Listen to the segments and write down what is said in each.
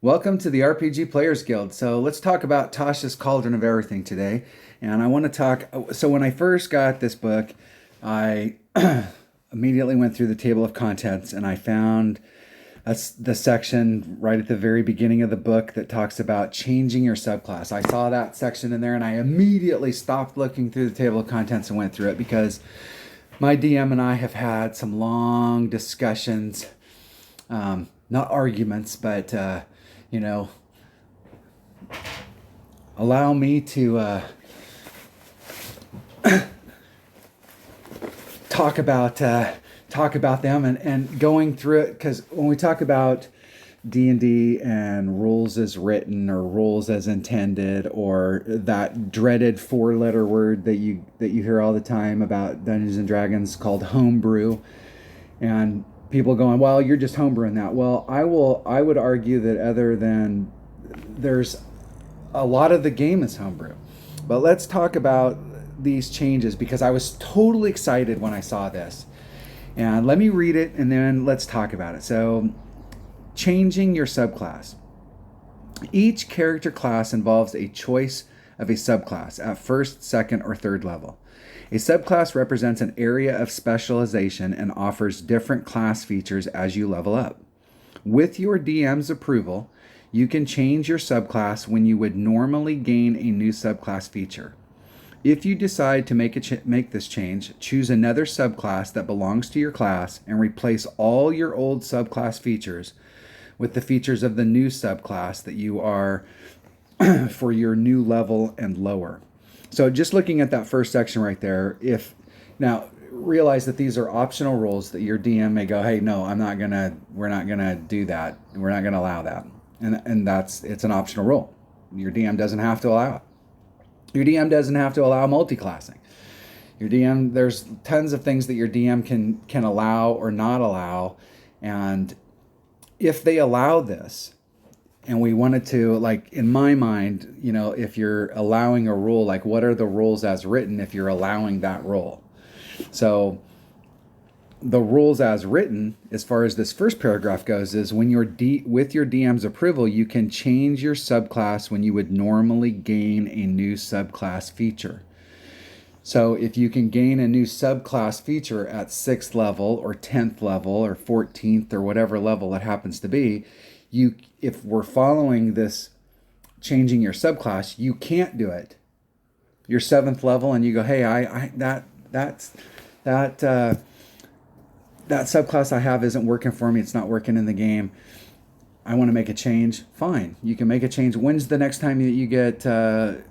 Welcome to the RPG Players Guild. So let's talk about Tasha's Cauldron of Everything today. And I want to talk. So when I first got this book, I immediately went through the table of contents and I found the section right at the very beginning of the book that talks about changing your subclass. I saw that section in there and I immediately stopped looking through the table of contents and went through it because my DM and I have had some long discussions, not arguments, but you know, allow me to talk about them and going through it, because when we talk about D&D and rules as written or rules as intended, or that dreaded four-letter word that you hear all the time about Dungeons and Dragons called homebrew, and people going, well, you're just homebrewing that. Well, I would argue that other than there's a lot of the game is homebrew. But let's talk about these changes because I was totally excited when I saw this. And let me read it and then let's talk about it. So, changing your subclass. Each character class involves a choice of a subclass at first, second, or third level. A subclass represents an area of specialization and offers different class features as you level up. With your DM's approval, you can change your subclass when you would normally gain a new subclass feature. If you decide to make this change, choose another subclass that belongs to your class and replace all your old subclass features with the features of the new subclass that you are for your new level and lower. So just looking at that first section right there, if now realize that these are optional rules that your DM may go, hey, no, we're not gonna do that. We're not gonna allow that. And it's an optional rule. Your DM doesn't have to allow it. Your DM doesn't have to allow multi-classing. Your DM, there's tons of things that your DM can allow or not allow. And if they allow this, and we wanted to, like, in my mind, if you're allowing a rule, like, what are the rules as written if you're allowing that rule? So the rules as written, as far as this first paragraph goes, is when with your DM's approval, you can change your subclass when you would normally gain a new subclass feature. So if you can gain a new subclass feature at 6th level or 10th level or 14th or whatever level it happens to be, if we're following this changing your subclass, you can't do it. You're 7th level and you go, hey, that subclass I have isn't working for me. It's not working in the game. I want to make a change. Fine, you can make a change. When's the next time that you get a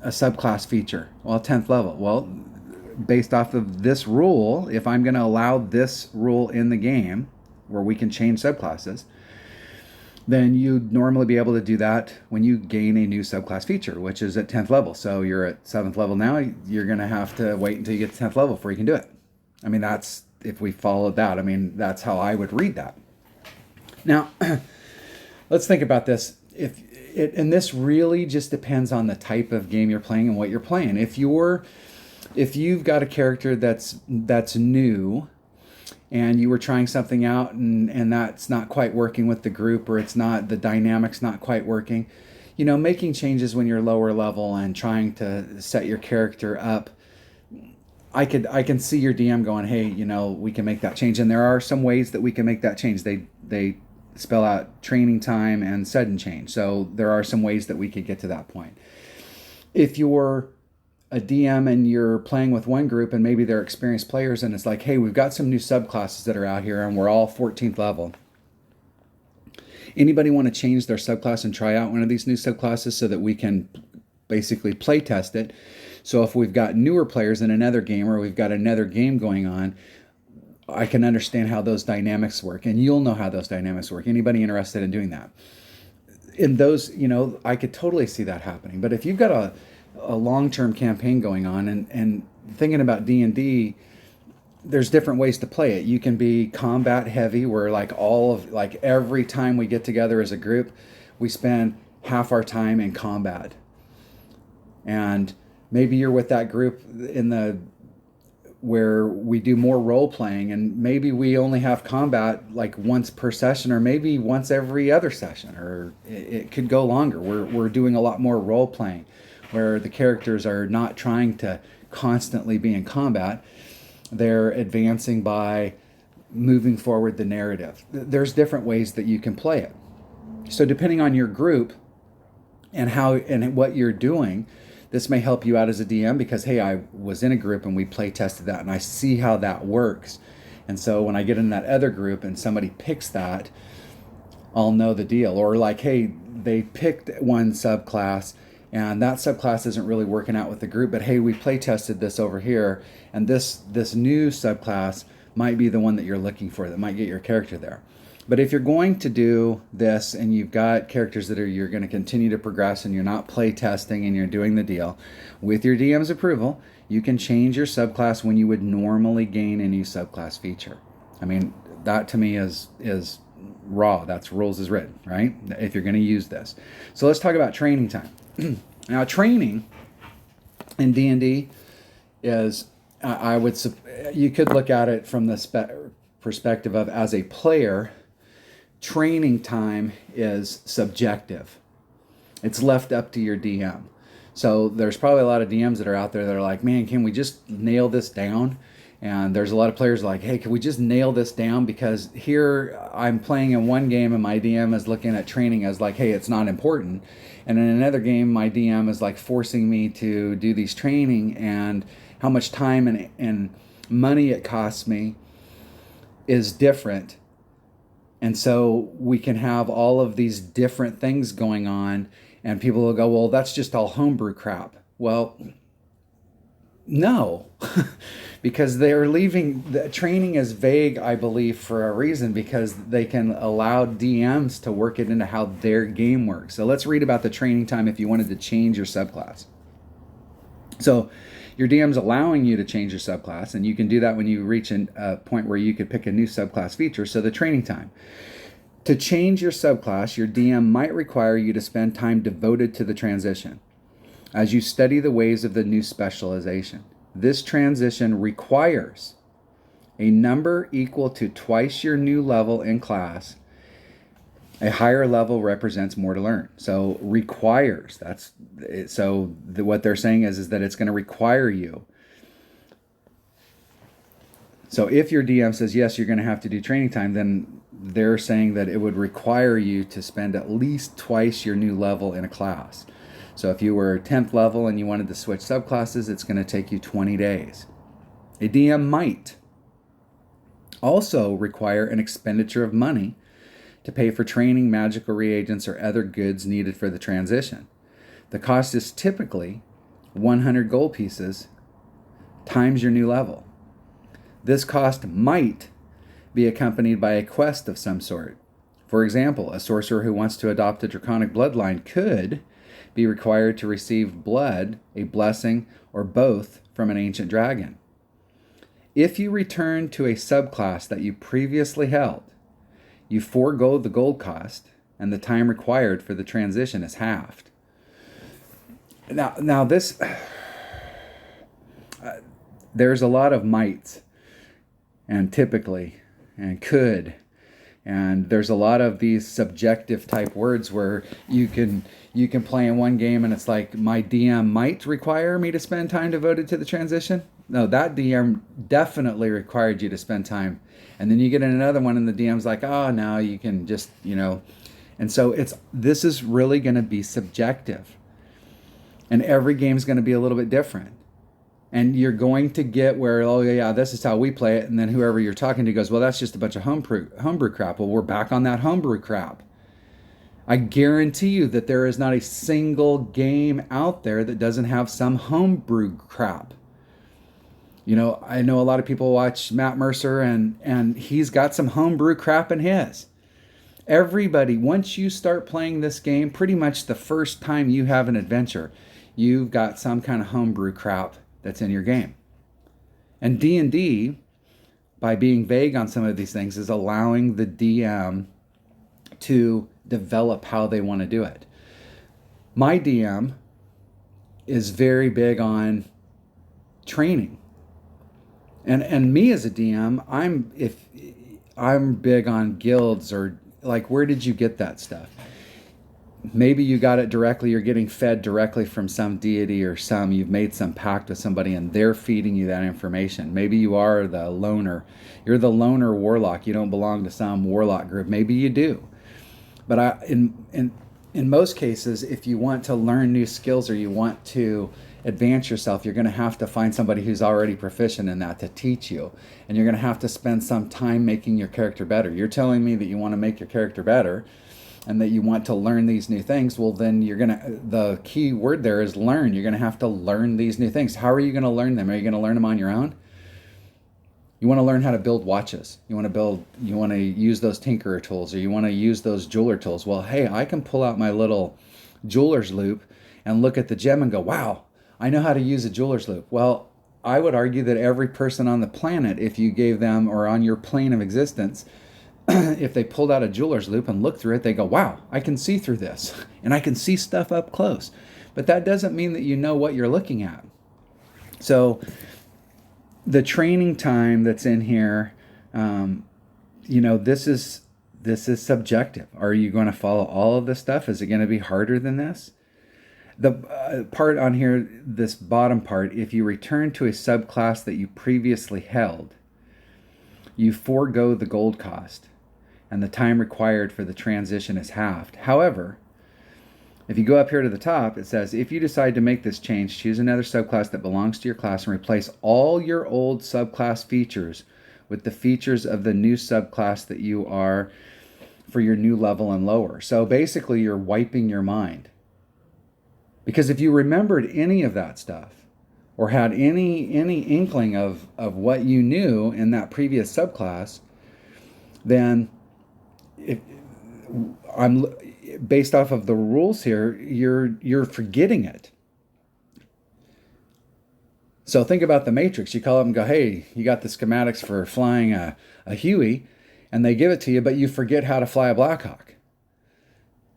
subclass feature? Well, 10th level. Well, based off of this rule, if I'm going to allow this rule in the game where we can change subclasses, then you'd normally be able to do that when you gain a new subclass feature, which is at 10th level. So you're at 7th level now. You're going to have to wait until you get to 10th level before you can do it. I mean, that's, if we followed that, I mean, that's how I would read that. Now, let's think about this. And this really just depends on the type of game you're playing and what you're playing. If you've got a character that's new and you were trying something out and that's not quite working with the group, or the dynamics not quite working, making changes when you're lower level and trying to set your character up, I can see your DM going, hey, we can make that change. And there are some ways that we can make that change. They spell out training time and sudden change. So there are some ways that we could get to that point. If you're a DM and you're playing with one group and maybe they're experienced players and it's like, hey, we've got some new subclasses that are out here and we're all 14th level. Anybody want to change their subclass and try out one of these new subclasses so that we can basically play test it? So if we've got newer players in another game, or we've got another game going on, I can understand how those dynamics work, and you'll know how those dynamics work. Anybody interested in doing that? In those, I could totally see that happening. But if you've got a long-term campaign going on and thinking about D&D, there's different ways to play it. You can be combat heavy, where every time we get together as a group, we spend half our time in combat. And maybe you're with that group where we do more role playing, and maybe we only have combat like once per session, or maybe once every other session, or it could go longer. We're doing a lot more role playing where the characters are not trying to constantly be in combat. They're advancing by moving forward the narrative. There's different ways that you can play it. So depending on your group and how and what you're doing, this may help you out as a DM because, hey, I was in a group and we play tested that and I see how that works. And so when I get in that other group and somebody picks that, I'll know the deal. Or like, hey, they picked one subclass and that subclass isn't really working out with the group, but hey, we play tested this over here, and this new subclass might be the one that you're looking for that might get your character there. But if you're going to do this and you've got characters that you're going to continue to progress and you're not play testing and you're doing the deal, with your DM's approval, you can change your subclass when you would normally gain a new subclass feature. I mean, that to me is raw. That's rules as written, right? If you're going to use this. So let's talk about training time. Now, training in D&D is, you could look at it from the perspective of, as a player, training time is subjective. It's left up to your DM. So there's probably a lot of DMs that are out there that are like, man, can we just nail this down? And there's a lot of players like, hey, can we just nail this down? Because here I'm playing in one game and my DM is looking at training as like, hey, it's not important. And in another game, my DM is like forcing me to do these training, and how much time and money it costs me is different. And so we can have all of these different things going on, and people will go, well, that's just all homebrew crap. Well, no, because they're leaving. The training is vague, I believe, for a reason, because they can allow DMs to work it into how their game works. So let's read about the training time if you wanted to change your subclass. So your DM's allowing you to change your subclass, and you can do that when you reach a point where you could pick a new subclass feature. So the training time. To change your subclass, your DM might require you to spend time devoted to the transition as you study the ways of the new specialization. This transition requires a number equal to twice your new level in class. A higher level represents more to learn. So requires, what they're saying is that it's going to require you. So if your DM says, yes, you're going to have to do training time, then they're saying that it would require you to spend at least twice your new level in a class. So if you were 10th level and you wanted to switch subclasses, it's going to take you 20 days. A DM might also require an expenditure of money to pay for training, magical reagents, or other goods needed for the transition. The cost is typically 100 gold pieces times your new level. This cost might be accompanied by a quest of some sort. For example, a sorcerer who wants to adopt a draconic bloodline could be required to receive blood, a blessing, or both from an ancient dragon. If you return to a subclass that you previously held, you forego the gold cost, and the time required for the transition is halved. Now this, there's a lot of might, and typically, and could, and there's a lot of these subjective type words where you can play in one game and it's like, my DM might require me to spend time devoted to the transition. No, that DM definitely required you to spend time. And then you get in another one and the DM's like, oh, no, you can just, And so this is really going to be subjective. And every game's going to be a little bit different. And you're going to get where, oh, yeah, this is how we play it. And then whoever you're talking to goes, well, that's just a bunch of homebrew crap. Well, we're back on that homebrew crap. I guarantee you that there is not a single game out there that doesn't have some homebrew crap. I know a lot of people watch Matt Mercer, and he's got some homebrew crap in his. Everybody, once you start playing this game, pretty much the first time you have an adventure, you've got some kind of homebrew crap that's in your game. And D&D, by being vague on some of these things, is allowing the DM to develop how they want to do it. My DM is very big on training. And me as a DM, I'm big on guilds, or like, where did you get that stuff? Maybe you got it directly, you're getting fed directly from some deity, or you've made some pact with somebody and they're feeding you that information. Maybe you are the loner. You're the loner warlock. You don't belong to some warlock group. Maybe you do. But in most cases, if you want to learn new skills or you want to advance yourself, you're going to have to find somebody who's already proficient in that to teach you. And you're going to have to spend some time making your character better. You're telling me that you want to make your character better and that you want to learn these new things. Well, then the key word there is learn. You're going to have to learn these new things. How are you going to learn them? Are you going to learn them on your own? You want to learn how to build watches. You want to use those tinkerer tools, or you want to use those jeweler tools. Well, hey, I can pull out my little jeweler's loop and look at the gem and go, wow, I know how to use a jeweler's loop. Well, I would argue that every person on the planet, if you gave them, or on your plane of existence, if they pulled out a jeweler's loop and looked through it, they go, wow, I can see through this and I can see stuff up close. But that doesn't mean that you know what you're looking at. So the training time that's in here, this is subjective. Are you going to follow all of this stuff? Is it going to be harder than this? The part on here, this bottom part, if you return to a subclass that you previously held, you forego the gold cost, and the time required for the transition is halved. However, if you go up here to the top, it says, if you decide to make this change, choose another subclass that belongs to your class and replace all your old subclass features with the features of the new subclass that you are for your new level and lower. So basically, you're wiping your mind. Because if you remembered any of that stuff, or had any inkling of what you knew in that previous subclass, then I'm based off of the rules here, you're forgetting it. So think about the Matrix. You call up and go, hey, you got the schematics for flying a Huey, and they give it to you, but you forget how to fly a Blackhawk.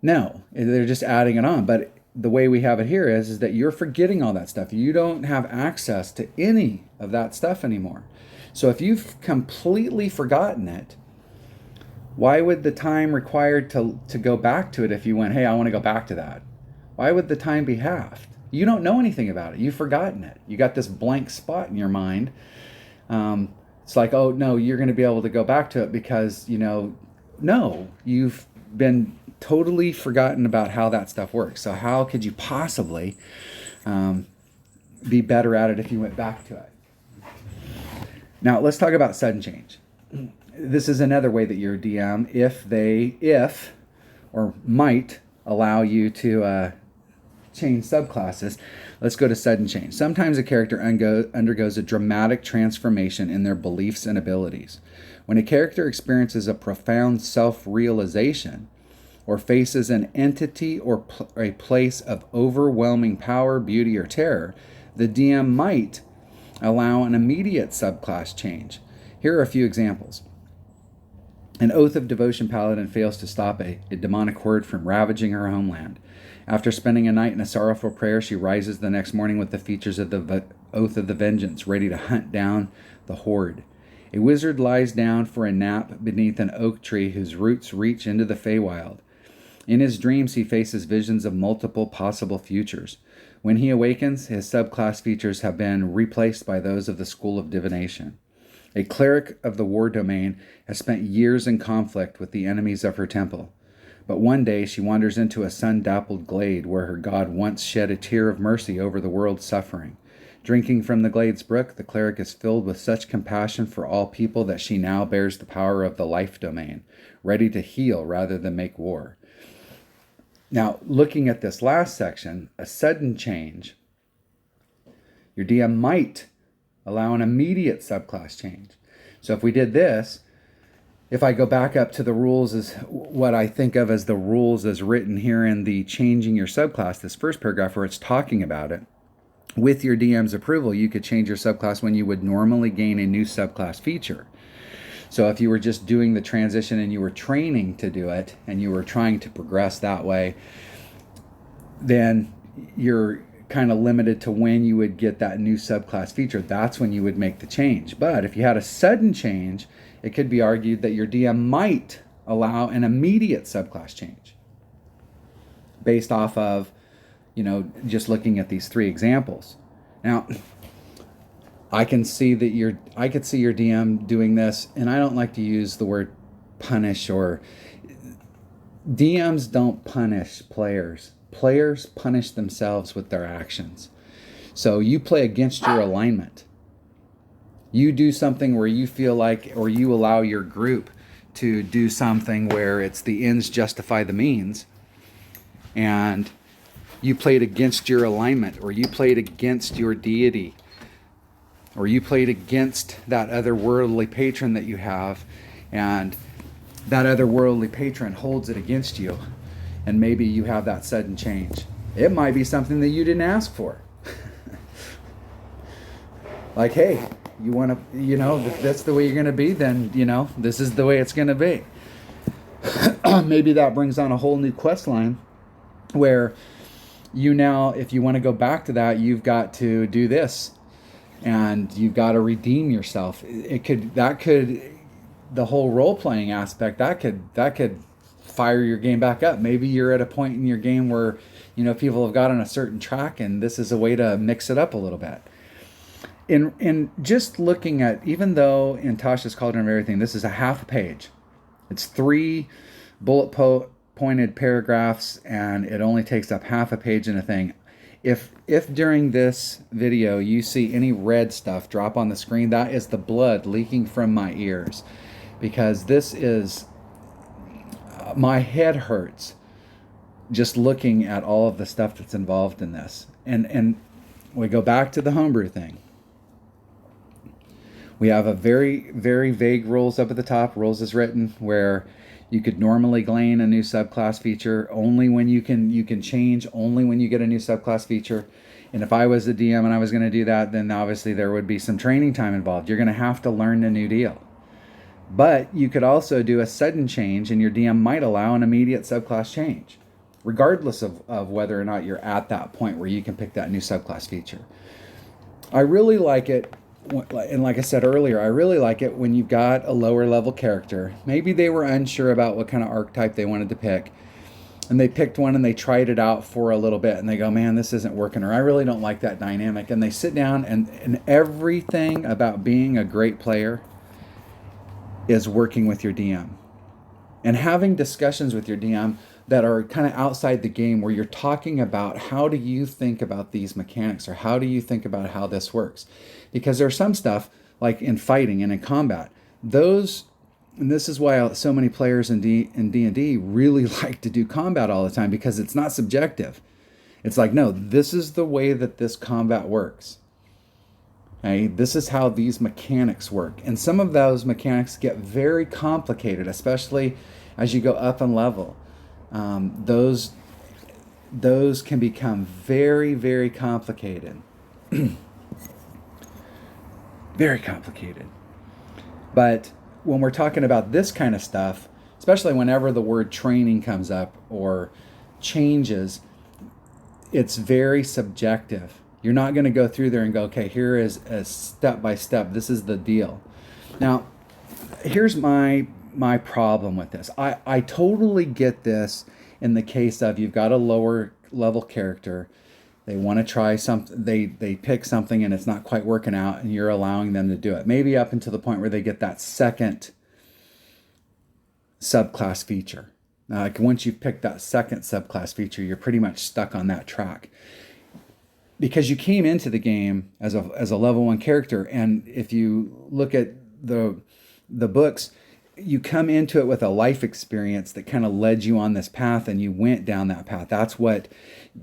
No, they're just adding it on. But the way we have it here is that you're forgetting all that stuff. You don't have access to any of that stuff anymore. So if you've completely forgotten it, why would the time required to go back to it if you went, hey, I want to go back to that? Why would the time be halved? You don't know anything about it. You've forgotten it. You got this blank spot in your mind. It's like, oh, no, you're going to be able to go back to it because, no, you've been totally forgotten about how that stuff works. So how could you possibly be better at it if you went back to it? Now, let's talk about sudden change. This is another way that your DM, if or might allow you to change subclasses. Let's go to sudden change. Sometimes a character undergoes a dramatic transformation in their beliefs and abilities. When a character experiences a profound self-realization or faces an entity or a place of overwhelming power, beauty, or terror, the DM might allow an immediate subclass change. Here are a few examples. An Oath of Devotion paladin fails to stop a demonic horde from ravaging her homeland. After spending a night in a sorrowful prayer, she rises the next morning with the features of the Oath of the Vengeance, ready to hunt down the horde. A wizard lies down for a nap beneath an oak tree whose roots reach into the Feywild. In his dreams, he faces visions of multiple possible futures. When he awakens, his subclass features have been replaced by those of the School of Divination. A cleric of the war domain has spent years in conflict with the enemies of her temple. But one day she wanders into a sun-dappled glade where her god once shed a tear of mercy over the world's suffering. Drinking from the glade's brook, the cleric is filled with such compassion for all people that she now bears the power of the life domain, ready to heal rather than make war. Now, looking at this last section, a sudden change, your DM might allow an immediate subclass change. So if we did this, if I go back up to the rules, as what I think of as the rules as written here in the changing your subclass, this first paragraph where it's talking about it, with your DM's approval, you could change your subclass when you would normally gain a new subclass feature. So if you were just doing the transition and you were training to do it and you were trying to progress that way, then your kind of limited to when you would get that new subclass feature. That's when you would make the change. But if you had a sudden change, it could be argued that your DM might allow an immediate subclass change based off of, just looking at these 3 examples. Now, I could see your DM doing this, and I don't like to use the word punish, or DMs don't punish players. Players punish themselves with their actions. So you play against your alignment. You do something where you feel like, or you allow your group to do something where it's the ends justify the means, and you played against your alignment, or you played against your deity, or you played against that otherworldly patron that you have, and that otherworldly patron holds it against you, and maybe you have that sudden change. It might be something that you didn't ask for. Like, hey, you want to, if that's the way you're going to be, then, this is the way it's going to be. Maybe that brings on a whole new quest line where if you want to go back to that, you've got to do this, and you've got to redeem yourself. The whole role-playing aspect, that could fire your game back up. Maybe you're at a point in your game where, people have got on a certain track, and this is a way to mix it up a little bit. In just looking at, even though in Tasha's Cauldron of Everything, this is a half a page. It's 3 bullet-pointed paragraphs, and it only takes up half a page in a thing. If during this video you see any red stuff drop on the screen, that is the blood leaking from my ears, because this is, my head hurts just looking at all of the stuff that's involved in this. And we go back to the homebrew thing. We have a very, very vague rules up at the top, rules as written, where you could normally gain a new subclass feature only when you can change only when you get a new subclass feature. And if I was the DM and I was going to do that, then obviously there would be some training time involved. You're going to have to learn the new deal. But you could also do a sudden change, and your DM might allow an immediate subclass change, regardless of whether or not you're at that point where you can pick that new subclass feature. I really like it. And like I said earlier, I really like it when you've got a lower level character. Maybe they were unsure about what kind of archetype they wanted to pick, and they picked one and they tried it out for a little bit, and they go, man, this isn't working, or I really don't like that dynamic. And they sit down, and everything about being a great player is working with your DM and having discussions with your DM that are kind of outside the game, where you're talking about, how do you think about these mechanics, or how do you think about how this works? Because there's some stuff, like in fighting and in combat, and this is why so many players in D&D really like to do combat all the time, because it's not subjective. It's like, no, this is the way that this combat works. Okay? This is how these mechanics work. And some of those mechanics get very complicated, especially as you go up in level. Those can become very, very complicated. Very complicated. But when we're talking about this kind of stuff, especially whenever the word training comes up or changes, it's very subjective. You're not going to go through there and go, okay, here is a step by step. This is the deal. Now, here's my problem with this. I totally get this in the case of, you've got a lower level character. They want to try something, they pick something and it's not quite working out, and you're allowing them to do it. Maybe up until the point where they get that second subclass feature. Like once you've picked that second subclass feature, you're pretty much stuck on that track. Because you came into the game as a level 1 character, and if you look at the books, you come into it with a life experience that kind of led you on this path, and you went down that path. That's what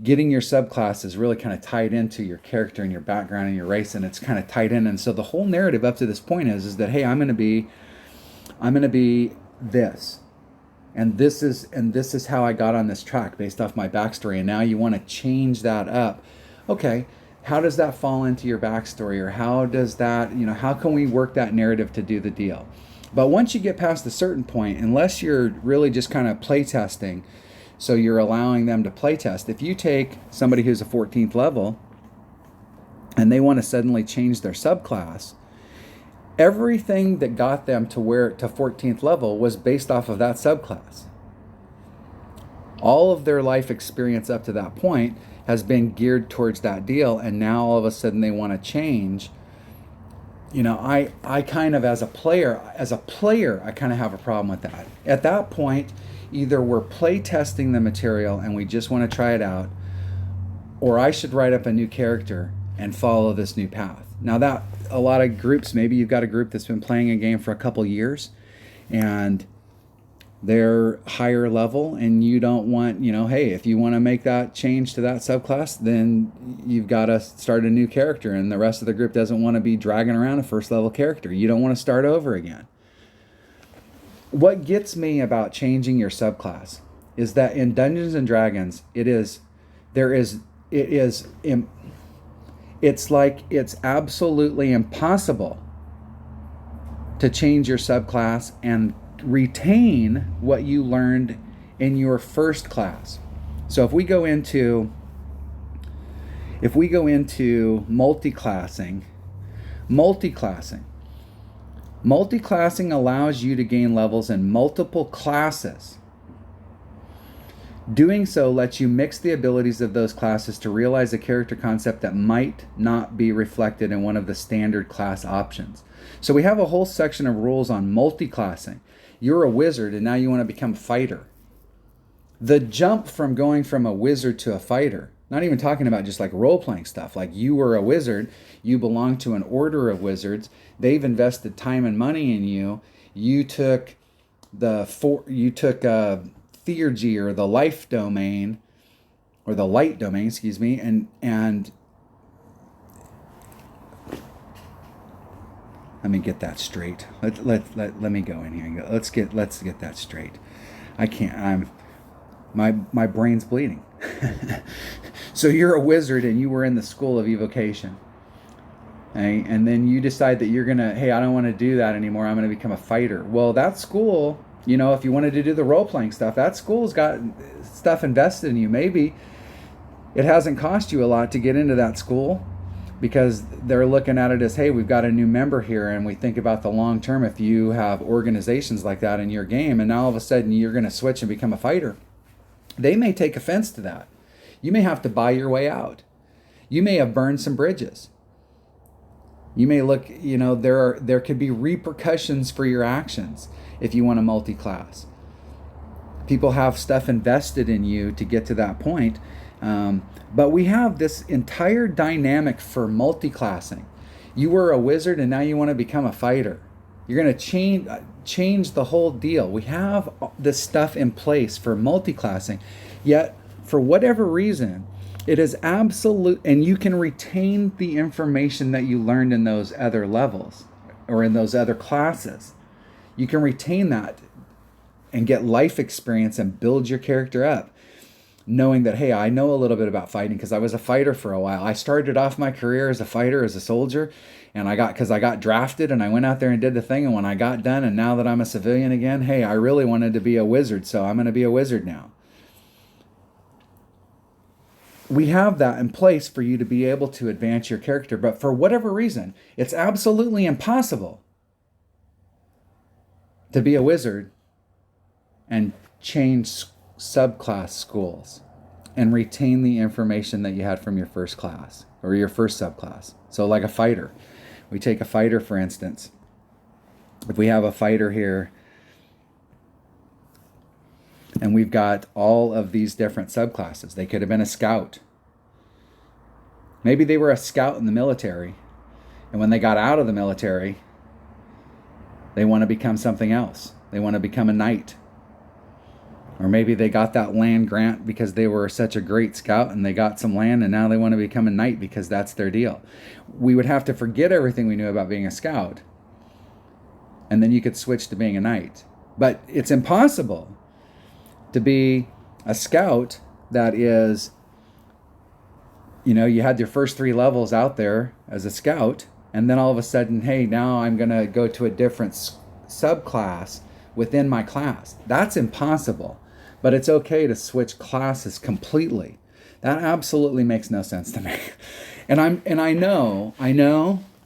getting your subclass is really kind of tied into your character and your background and your race, and it's kind of tied in. And so the whole narrative up to this point is that, hey, I'm going to be this, and this is how I got on this track based off my backstory. And now you want to change that up. Okay, how does that fall into your backstory, or how does that, how can we work that narrative to do the deal? But once you get past a certain point, unless you're really just kind of play testing, So you're allowing them to play test. If you take somebody who's a 14th level and they want to suddenly change their subclass, everything that got them to 14th level was based off of that subclass. All of their life experience up to that point has been geared towards that deal, and now all of a sudden they want to change. I kind of, as a player, I kind of have a problem with that. At that point, either we're play testing the material and we just want to try it out, or I should write up a new character and follow this new path. Now that a lot of groups, maybe you've got a group that's been playing a game for a couple years and they're higher level, and you don't want, hey, if you want to make that change to that subclass, then you've got to start a new character, and the rest of the group doesn't want to be dragging around a first level character. You don't want to start over again. What gets me about changing your subclass is that in Dungeons and Dragons, it's like it's absolutely impossible to change your subclass and retain what you learned in your first class. So if we go into multiclassing allows you to gain levels in multiple classes. Doing so lets you mix the abilities of those classes to realize a character concept that might not be reflected in one of the standard class options. So we have a whole section of rules on multiclassing. You're a wizard and now you want to become a fighter. The jump from going from a wizard to a fighter, not even talking about just like role-playing stuff, like you were a wizard, you belong to an order of wizards, they've invested time and money in you, you took theurgy or the life domain, or the light domain, and let me get that straight. Let me go in here and go. Let's get that straight. I can't. My brain's bleeding. So you're a wizard and you were in the school of evocation. Okay? And then you decide that you're gonna, hey, I don't want to do that anymore. I'm gonna become a fighter. Well, that school, if you wanted to do the role-playing stuff, that school's got stuff invested in you. Maybe it hasn't cost you a lot to get into that school, because they're looking at it as, hey, we've got a new member here, and we think about the long term if you have organizations like that in your game, and now all of a sudden you're going to switch and become a fighter. They may take offense to that. You may have to buy your way out. You may have burned some bridges. You may look, there could be repercussions for your actions if you want to multi-class. People have stuff invested in you to get to that point. But we have this entire dynamic for multiclassing. You were a wizard and now you want to become a fighter. You're going to change the whole deal. We have this stuff in place for multiclassing, yet for whatever reason, it is absolute, and you can retain the information that you learned in those other levels or in those other classes. You can retain that and get life experience and build your character up, knowing that, hey, I know a little bit about fighting because I was a fighter for a while. I started off my career as a fighter, as a soldier, and I got drafted and I went out there and did the thing. And when I got done, and now that I'm a civilian again, hey, I really wanted to be a wizard, so I'm going to be a wizard now. We have that in place for you to be able to advance your character, but for whatever reason, it's absolutely impossible to be a wizard and change subclass schools and retain the information that you had from your first class or your first subclass. So like a fighter, we take a fighter, for instance. If we have a fighter here and we've got all of these different subclasses, they could have been a scout. Maybe they were a scout in the military, and when they got out of the military, they want to become something else. They want to become a knight. Or maybe they got that land grant because they were such a great scout and they got some land and now they want to become a knight because that's their deal. We would have to forget everything we knew about being a scout, and then you could switch to being a knight. But it's impossible to be a scout that is, you had your first 3 levels out there as a scout, and then all of a sudden, hey, now I'm going to go to a different subclass within my class. That's impossible. but it's okay to switch classes completely. That absolutely makes no sense to me.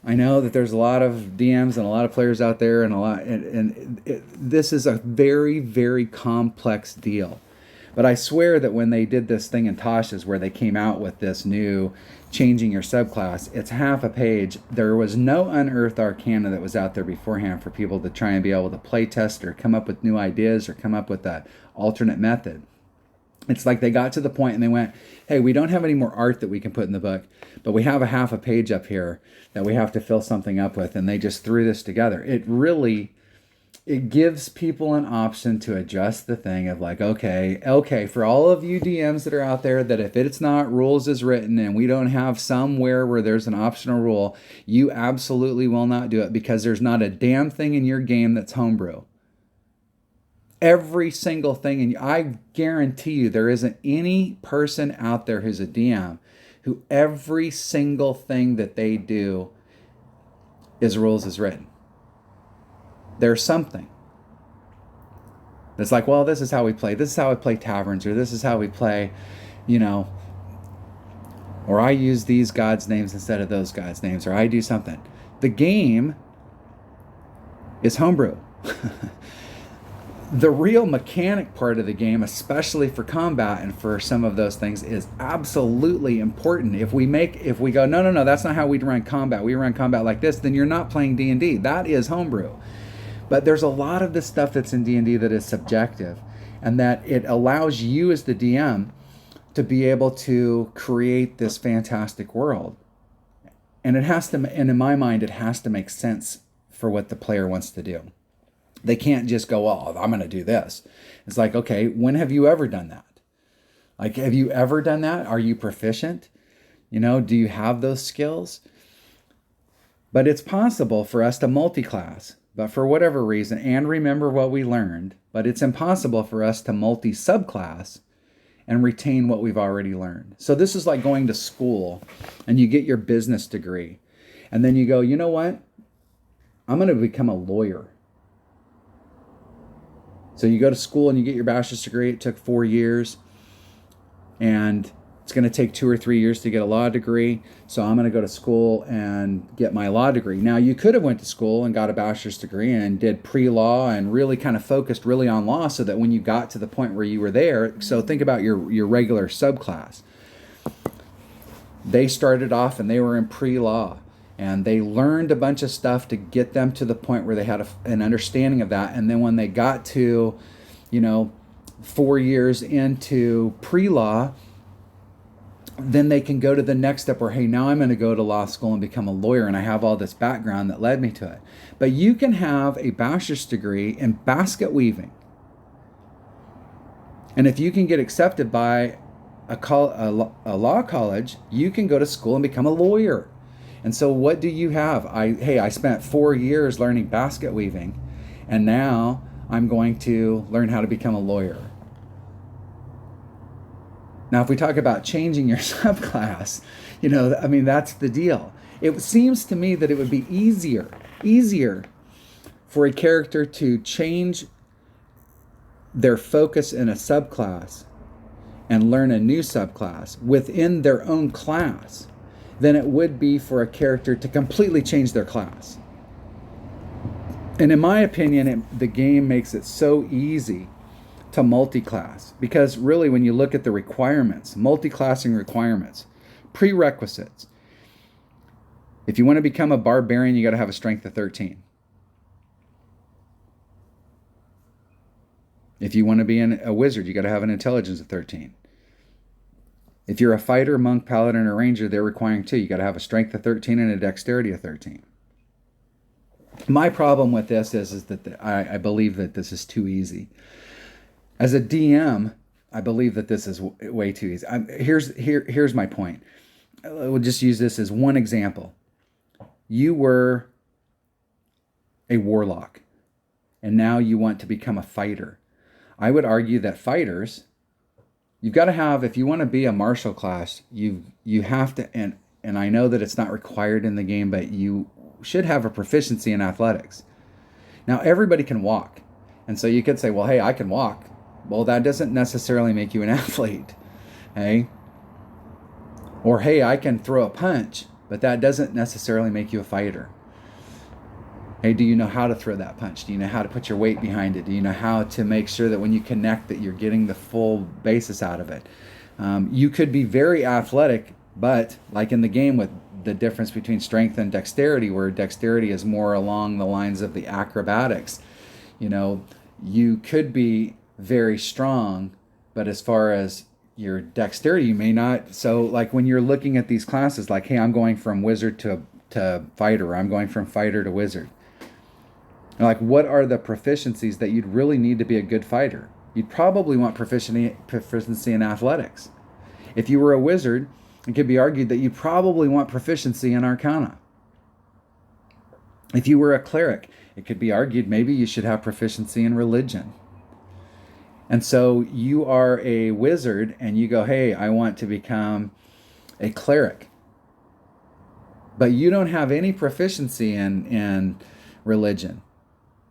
I know that there's a lot of DMs and a lot of players out there, and this is a very, very complex deal. But I swear that when they did this thing in Tasha's where they came out with this new changing your subclass, it's half a page. There was no unearthed arcana that was out there beforehand for people to try and be able to play test or come up with new ideas or come up with an alternate method. It's like they got to the point and they went, hey, we don't have any more art that we can put in the book, but we have a half a page up here that we have to fill something up with. And they just threw this together. It gives people an option to adjust the thing of like, okay, for all of you DMs that are out there, that if it's not rules as written and we don't have somewhere where there's an optional rule, you absolutely will not do it because there's not a damn thing in your game that's homebrew. Every single thing, and I guarantee you there isn't any person out there who's a DM who every single thing that they do is rules as written. There's something that's like, well, this is how we play. This is how I play taverns, or this is how we play, or I use these gods' names instead of those gods' names, or I do something. The game is homebrew. The real mechanic part of the game, especially for combat and for some of those things, is absolutely important. If we go, no, that's not how we run combat. We run combat like this, then you're not playing D&D. That is homebrew. But there's a lot of this stuff that's in D&D that is subjective, and that it allows you as the DM to be able to create this fantastic world. And in my mind, it has to make sense for what the player wants to do. They can't just go, well, I'm going to do this. It's like, okay, when have you ever done that? Like, have you ever done that? Are you proficient? Do you have those skills? But it's possible for us to multi-class, but for whatever reason, and remember what we learned, but it's impossible for us to multi-subclass and retain what we've already learned. So this is like going to school and you get your business degree. And then you go, you know what? I'm going to become a lawyer. So you go to school and you get your bachelor's degree. It took 4 years, and it's going to take 2 or 3 years to get a law degree. So I'm going to go to school and get my law degree. Now, you could have went to school and got a bachelor's degree and did pre-law and really kind of focused really on law, so that when you got to the point where you were there, so think about your regular subclass. They started off and they were in pre-law. And they learned a bunch of stuff to get them to the point where they had an understanding of that. And then when they got to, 4 years into pre-law, then they can go to the next step where, hey, now I'm going to go to law school and become a lawyer. And I have all this background that led me to it. But you can have a bachelor's degree in basket weaving. And if you can get accepted by a law college, you can go to school and become a lawyer. And so what do you have? I spent 4 years learning basket weaving, and now I'm going to learn how to become a lawyer. Now, if we talk about changing your subclass, that's the deal. It seems to me that it would be easier for a character to change their focus in a subclass and learn a new subclass within their own class than it would be for a character to completely change their class. And in my opinion, the game makes it so easy to multi-class, because really when you look at the requirements, multi-classing requirements, prerequisites, if you want to become a barbarian, you got to have a strength of 13. If you want to be a wizard, you got to have an intelligence of 13. If you're a fighter, monk, paladin, or ranger, they're requiring 2. You got to have a strength of 13 and a dexterity of 13. My problem with this is that I believe that this is too easy. As a DM, I believe that this is way too easy. Here's my point. We'll just use this as one example. You were a warlock, and now you want to become a fighter. I would argue that fighters, you've got to have, if you want to be a martial class, you have to, and I know that it's not required in the game, but you should have a proficiency in athletics. Now, everybody can walk. And so you could say, well, hey, I can walk. Well, that doesn't necessarily make you an athlete. Hey? Or, hey, I can throw a punch, but that doesn't necessarily make you a fighter. Hey, do you know how to throw that punch? Do you know how to put your weight behind it? Do you know how to make sure that when you connect that you're getting the full basis out of it? You could be very athletic, but like in the game with the difference between strength and dexterity, where dexterity is more along the lines of the acrobatics, you could be very strong, but as far as your dexterity, you may not. So like when you're looking at these classes, like, hey, I'm going from wizard to fighter, or I'm going from fighter to wizard. Like, what are the proficiencies that you'd really need to be a good fighter? You'd probably want proficiency in athletics. If you were a wizard, it could be argued that you probably want proficiency in arcana. If you were a cleric, it could be argued maybe you should have proficiency in religion. And so you are a wizard and you go, hey, I want to become a cleric. But you don't have any proficiency in religion.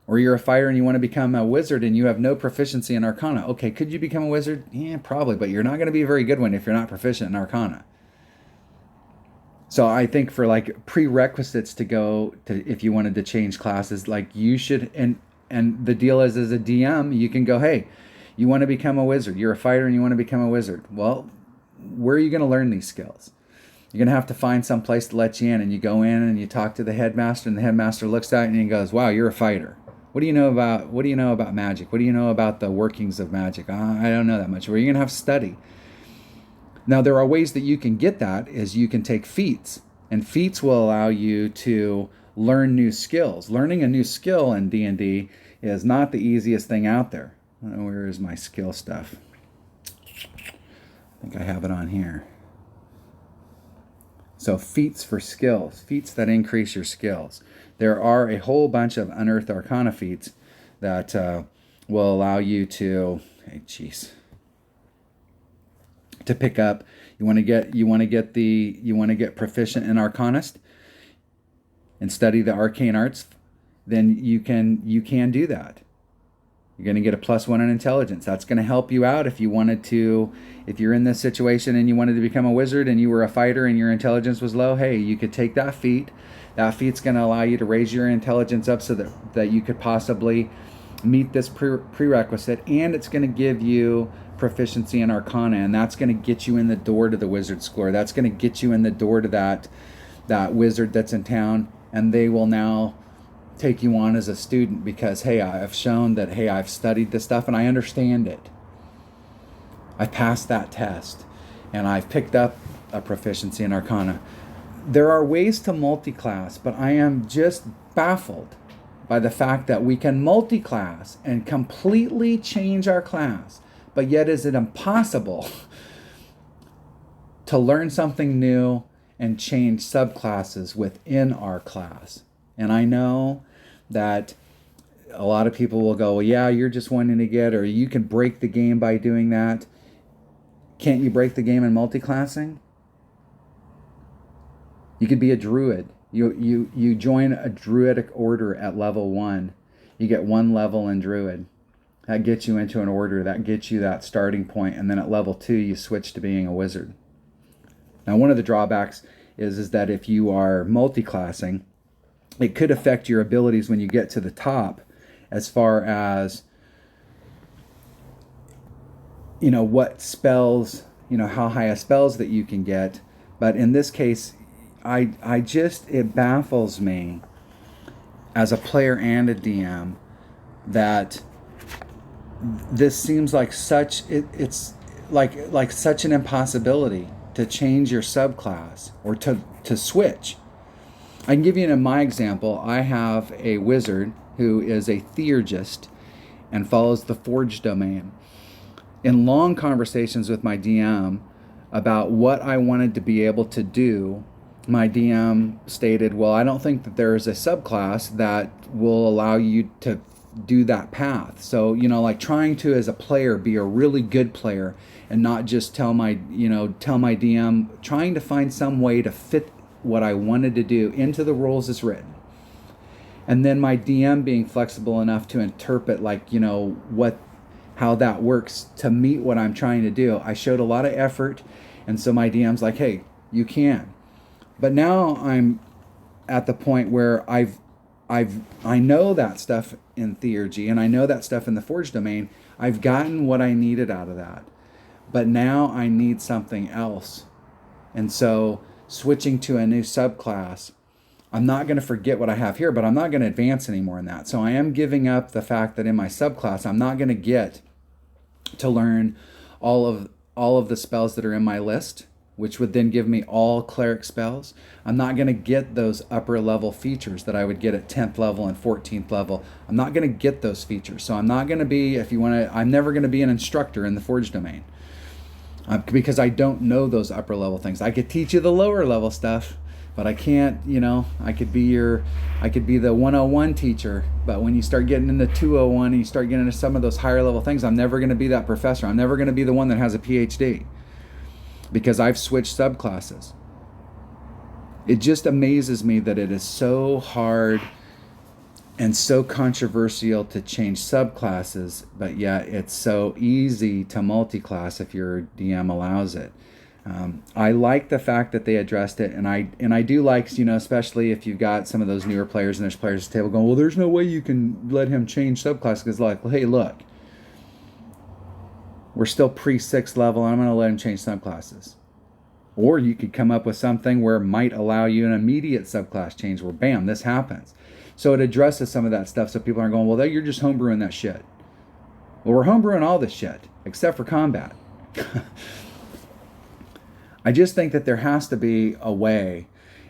Or you're a fighter and you want to become a wizard and you have no proficiency in arcana. Okay, could you become a wizard? Yeah, probably, but you're not going to be a very good one if you're not proficient in arcana. So I think for like prerequisites to go to, if you wanted to change classes, like you should, and the deal is, as a DM, you can go, hey, you want to become a wizard. You're a fighter and you want to become a wizard. Well, where are you going to learn these skills? You're going to have to find some place to let you in, and you go in and you talk to the headmaster, and the headmaster looks at you and he goes, wow, you're a fighter. What do you know about magic? What do you know about the workings of magic? I don't know that much. Well, you're going to have to study. Now, there are ways that you can get that, is you can take feats, and feats will allow you to learn new skills. Learning a new skill in D&D is not the easiest thing out there. Where is my skill stuff? I think I have it on here. So feats for skills, feats that increase your skills. There are a whole bunch of unearthed arcana feats that will allow you to, to pick up. You want to get proficient in Arcanist and study the arcane arts. Then you can do that. You're going to get a +1 in intelligence. That's going to help you out if you're in this situation and you wanted to become a wizard and you were a fighter and your intelligence was low. Hey, you could take that feat. That feat's going to allow you to raise your intelligence up so that you could possibly meet this prerequisite, and it's going to give you proficiency in arcana, and that's going to get you in the door to the wizard school. That's going to get you in the door to that wizard that's in town, and they will now take you on as a student because, hey, I've shown that, hey, I've studied this stuff and I understand it. I passed that test and I've picked up a proficiency in arcana. There are ways to multi-class, but I am just baffled by the fact that we can multi-class and completely change our class, but yet is it impossible to learn something new and change subclasses within our class? And I know that a lot of people will go, well, yeah, you're just wanting to get, or you can break the game by doing that. Can't you break the game in multi-classing? You could be a druid. You join a druidic order at level 1. You get 1 level in druid. That gets you into an order. That gets you that starting point. And then at level 2, you switch to being a wizard. Now, one of the drawbacks is that if you are multi-classing, it could affect your abilities when you get to the top, as far as, what spells, how high a spells that you can get. But in this case, it baffles me as a player and a DM that this seems like it's like such an impossibility to change your subclass or to switch. I can give you my example. I have a wizard who is a theurgist and follows the Forge domain. In long conversations with my DM about what I wanted to be able to do, my DM stated, well, I don't think that there is a subclass that will allow you to do that path. So, like trying to, as a player, be a really good player and not just tell my DM, trying to find some way to fit what I wanted to do into the rules as written. And then my DM being flexible enough to interpret, how that works to meet what I'm trying to do. I showed a lot of effort, and so my DM's like, hey, you can. But now I'm at the point where I know that stuff in Theurgy, and I know that stuff in the Forge domain. I've gotten what I needed out of that. But now I need something else. And so switching to a new subclass, I'm not going to forget what I have here, but I'm not going to advance anymore in that. So I am giving up the fact that in my subclass, I'm not going to get to learn all of the spells that are in my list, which would then give me all cleric spells. I'm not going to get those upper level features that I would get at 10th level and 14th level. I'm not going to get those features. So I'm not going to be, I'm never going to be an instructor in the Forge domain. Because I don't know those upper level things. I could teach you the lower level stuff, but I can't, I could be the 101 teacher, but when you start getting into 201 and you start getting into some of those higher level things, I'm never going to be that professor. I'm never going to be the one that has a PhD because I've switched subclasses. It just amazes me that it is so hard and so controversial to change subclasses, but yet it's so easy to multi-class if your DM allows it. I like the fact that they addressed it, and I do like, especially if you've got some of those newer players and there's players at the table going, well, there's no way you can let him change subclasses, because like, well, hey, look, we're still pre-6th level, and I'm going to let him change subclasses. Or you could come up with something where it might allow you an immediate subclass change where, bam, this happens. So it addresses some of that stuff so people aren't going, well, you're just homebrewing that shit. Well, we're homebrewing all this shit, except for combat. I just think that there has to be a way.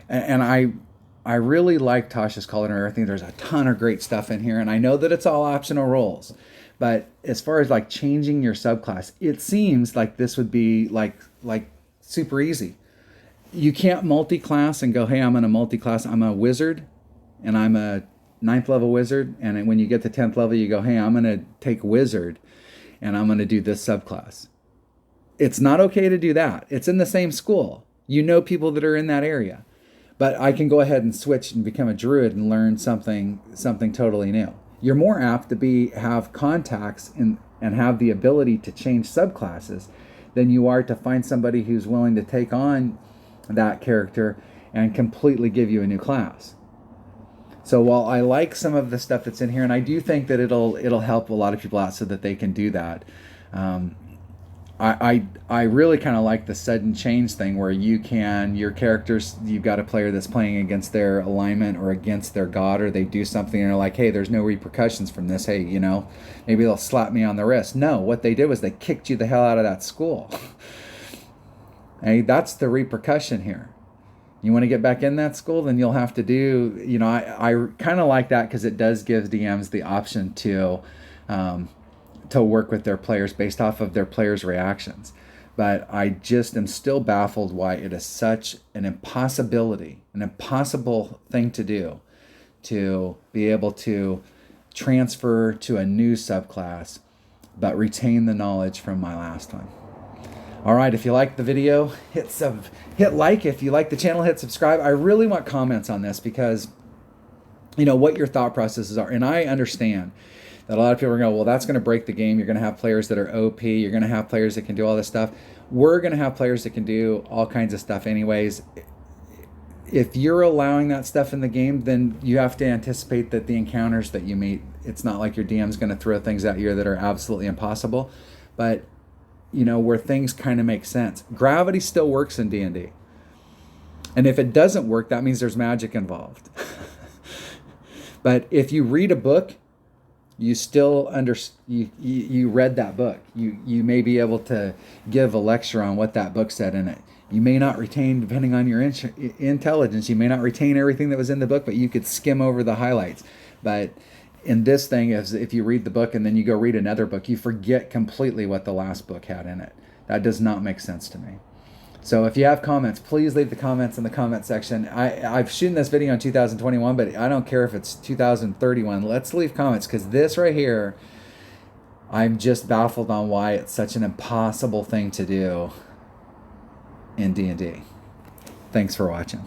And I really like Tasha's Cauldron. I think there's a ton of great stuff in here. And I know that it's all optional roles. But as far as like changing your subclass, it seems like this would be like super easy. You can't multi-class and go, hey, I'm going to multi-class. I'm a wizard and I'm a 9th level wizard. And when you get to 10th level, you go, hey, I'm going to take wizard and I'm going to do this subclass. It's not okay to do that. It's in the same school. You know people that are in that area. But I can go ahead and switch and become a druid and learn something totally new. You're more apt to have contacts and have the ability to change subclasses than you are to find somebody who's willing to take on that character and completely give you a new class. So while I like some of the stuff that's in here, and I do think that it'll help a lot of people out so that they can do that, I really kind of like the sudden change thing where your characters, you've got a player that's playing against their alignment or against their god, or they do something and they're like, hey, there's no repercussions from this. Hey, maybe they'll slap me on the wrist. No, what they did was they kicked you the hell out of that school. Hey, that's the repercussion here. You want to get back in that school, then you'll have to do, I kind of like that because it does give DMs the option to work with their players based off of their players' reactions. But I just am still baffled why it is such an impossible thing to do, to be able to transfer to a new subclass, but retain the knowledge from my last one. All right, if you like the video, hit like. If you like the channel, hit subscribe. I really want comments on this because, what your thought processes are. And I understand that a lot of people are going, well, that's going to break the game. You're going to have players that are OP. You're going to have players that can do all this stuff. We're going to have players that can do all kinds of stuff anyways. If you're allowing that stuff in the game, then you have to anticipate that the encounters that you meet, it's not like your DM's going to throw things at you that are absolutely impossible. But, where things kind of make sense. Gravity still works in D&D. And if it doesn't work, that means there's magic involved. But if you read a book, you still you read that book. You may be able to give a lecture on what that book said in it. You may not retain, depending on your intelligence, you may not retain everything that was in the book, but you could skim over the highlights. But in this thing, if you read the book and then you go read another book, you forget completely what the last book had in it. That does not make sense to me. So if you have comments, please leave the comments in the comment section. I've shooting this video in 2021, but I don't care if it's 2031. Let's leave comments, because this right here, I'm just baffled on why it's such an impossible thing to do in D&D. Thanks for watching.